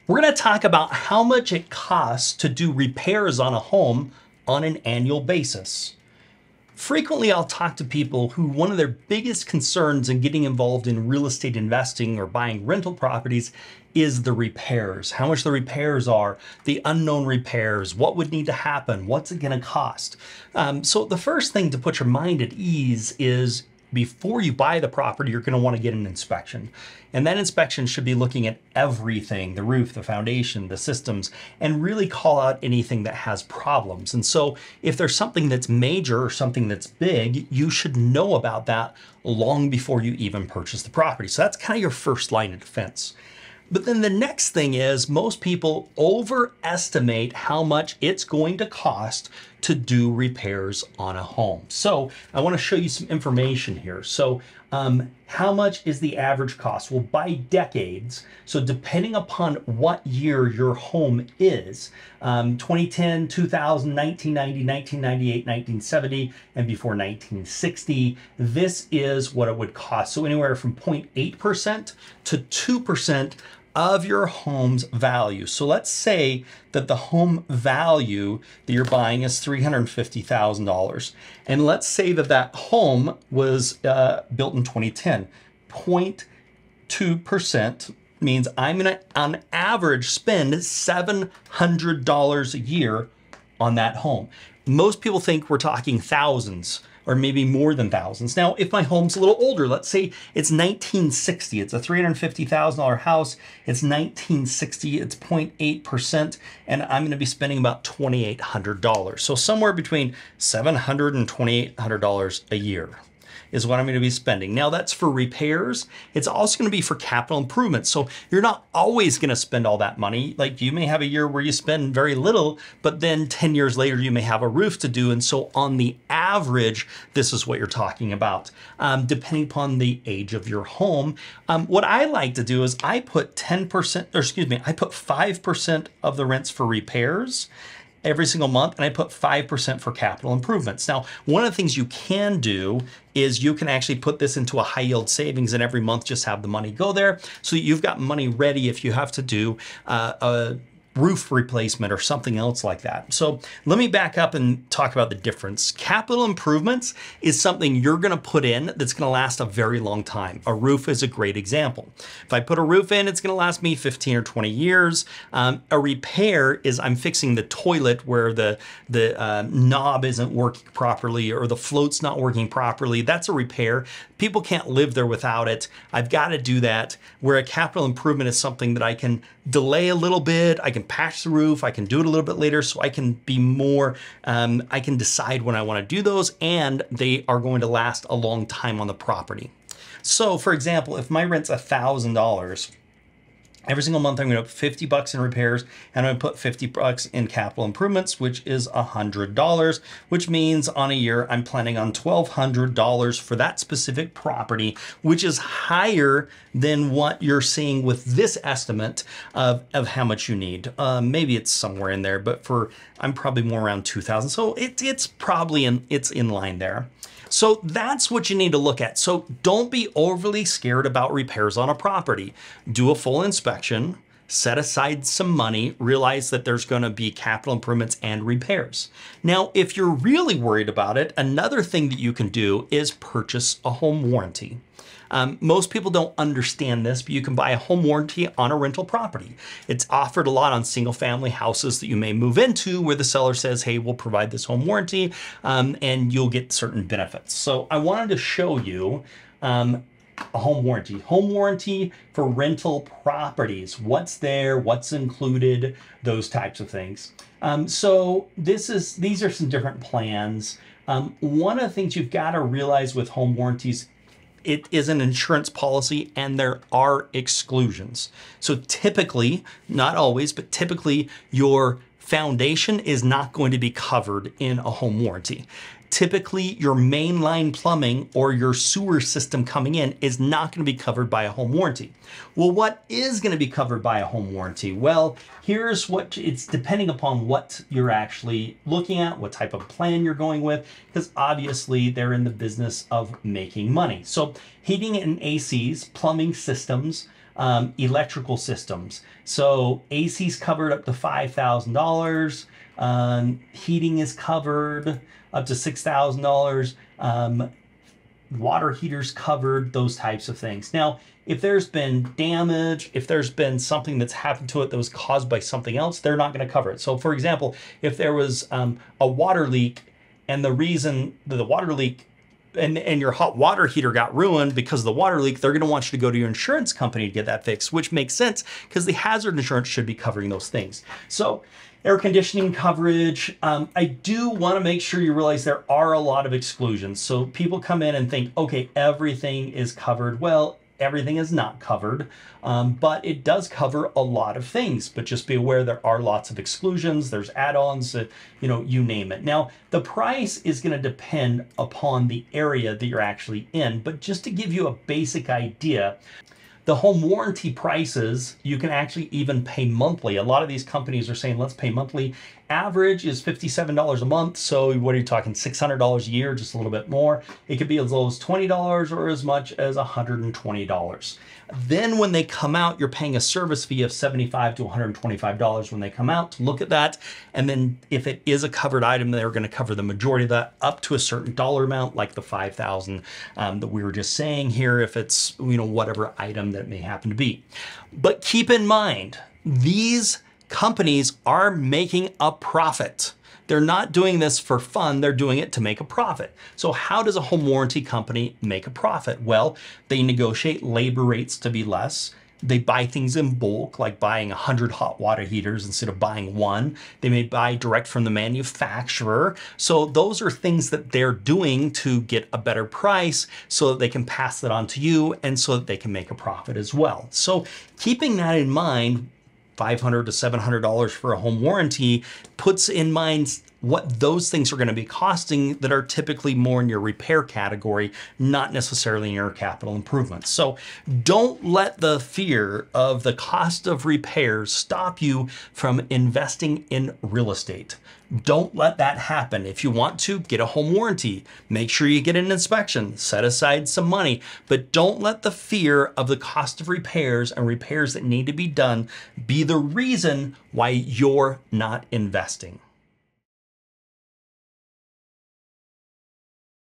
We're going to talk about how much it costs to do repairs on a home on an annual basis. Frequently, I'll talk to people who one of their biggest concerns in getting involved in real estate investing or buying rental properties is the repairs, how much the repairs are, the unknown repairs, what would need to happen, what's it going to cost. So the first thing to put your mind at ease is before you buy the property, you're going to want to get an inspection. And that inspection should be looking at everything, the roof, the foundation, the systems, and really call out anything that has problems. And so if there's something that's major or something that's big, you should know about that long before you even purchase the property. So that's kind of your first line of defense. But then the next thing is most people overestimate how much it's going to cost to do repairs on a home. So I want to show you some information here. So how much is the average cost? Well, by decades, so depending upon what year your home is, 2010, 2000, 1990, 1998, 1970, and before 1960, this is what it would cost. So anywhere from 0.8% to 2% of your home's value. So let's say that the home value that you're buying is $350,000. And let's say that that home was built in 2010. 0.2% means I'm gonna, on average, spend $700 a year on that home. Most people think we're talking thousands or maybe more than thousands. Now, if my home's a little older, let's say it's 1960, it's a $350,000 house, it's 1960, it's 0.8%, and I'm gonna be spending about $2,800. So somewhere between $700 and $2,800 a year is what I'm going to be spending. Now that's for repairs. It's also going to be for capital improvements. So you're not always going to spend all that money. Like you may have a year where you spend very little, but then 10 years later you may have a roof to do. And so on the average, this is what you're talking about. Depending upon the age of your home. What I like to do is I put 10%, or excuse me, I put 5% of the rents for repairs every single month, and I put 5% for capital improvements. Now, one of the things you can do is you can actually put this into a high yield savings and every month just have the money go there so that you've got money ready if you have to do a roof replacement or something else like that. So let me back up and talk about the difference. Capital improvements is something you're going to put in that's going to last a very long time. A roof is a great example. If I put a roof in, it's going to last me 15 or 20 years. A repair is I'm fixing the toilet where the knob isn't working properly or the float's not working properly. That's a repair. People can't live there without it. I've got to do that. Where a capital improvement is something that I can delay a little bit. I can patch the roof. I can do it a little bit later so I can be more, I can decide when I want to do those and they are going to last a long time on the property. So for example, if my rent's $1,000, every single month, I'm going to put 50 bucks in repairs and I'm going to put 50 bucks in capital improvements, which is $100, which means on a year, I'm planning on $1,200 for that specific property, which is higher than what you're seeing with this estimate of how much you need. Maybe it's somewhere in there, but I'm probably more around 2,000. So it's probably it's in line there. So that's what you need to look at. So don't be overly scared about repairs on a property. Do a full inspection, set aside some money, realize that there's going to be capital improvements and repairs. Now, if you're really worried about it, another thing that you can do is purchase a home warranty. Most people don't understand this, but you can buy a home warranty on a rental property. It's offered a lot on single family houses that you may move into where the seller says, hey, we'll provide this home warranty and you'll get certain benefits. So I wanted to show you a home warranty for rental properties. What's there, what's included, those types of things. So these are some different plans. One of the things you've got to realize with home warranties, it is an insurance policy and there are exclusions. So typically, not always, but typically your foundation is not going to be covered in a home warranty. Typically, your mainline plumbing or your sewer system coming in is not going to be covered by a home warranty. Well, what is going to be covered by a home warranty? Well, here's what it's depending upon what you're actually looking at, what type of plan you're going with, because obviously they're in the business of making money. So heating and ACs, plumbing systems, Electrical systems. So AC's covered up to $5,000. Heating is covered up to $6,000. Water heaters covered, those types of things. Now, if there's been damage, if there's been something that's happened to it that was caused by something else, they're not going to cover it. So for example, if there was a water leak, and the reason that the water leak and your hot water heater got ruined because of the water leak, they're going to want you to go to your insurance company to get that fixed, which makes sense because the hazard insurance should be covering those things. So air conditioning coverage. I do want to make sure you realize there are a lot of exclusions. So people come in and think, okay, everything is covered. Well, everything is not covered, but it does cover a lot of things. But just be aware there are lots of exclusions. There's add-ons, you name it. Now, the price is going to depend upon the area that you're actually in. But just to give you a basic idea, the home warranty prices, you can actually even pay monthly. A lot of these companies are saying, let's pay monthly. Average is $57 a month. So what are you talking, $600 a year, just a little bit more. It could be as low as $20 or as much as $120. Then when they come out, you're paying a service fee of $75 to $125 when they come out to look at that. And then if it is a covered item, they're going to cover the majority of that up to a certain dollar amount, like the $5,000 that we were just saying here, if it's, whatever item that may happen to be. But keep in mind, these companies are making a profit. They're not doing this for fun, they're doing it to make a profit. So how does a home warranty company make a profit? Well, they negotiate labor rates to be less. They buy things in bulk, like buying 100 hot water heaters instead of buying one. They may buy direct from the manufacturer. So those are things that they're doing to get a better price so that they can pass it on to you and so that they can make a profit as well. So keeping that in mind, $500 to $700 for a home warranty puts in mind what those things are going to be costing that are typically more in your repair category, not necessarily in your capital improvements. So don't let the fear of the cost of repairs stop you from investing in real estate. Don't let that happen. If you want to, get a home warranty. Make sure you get an inspection. Set aside some money. But don't let the fear of the cost of repairs and repairs that need to be done be the reason why you're not investing.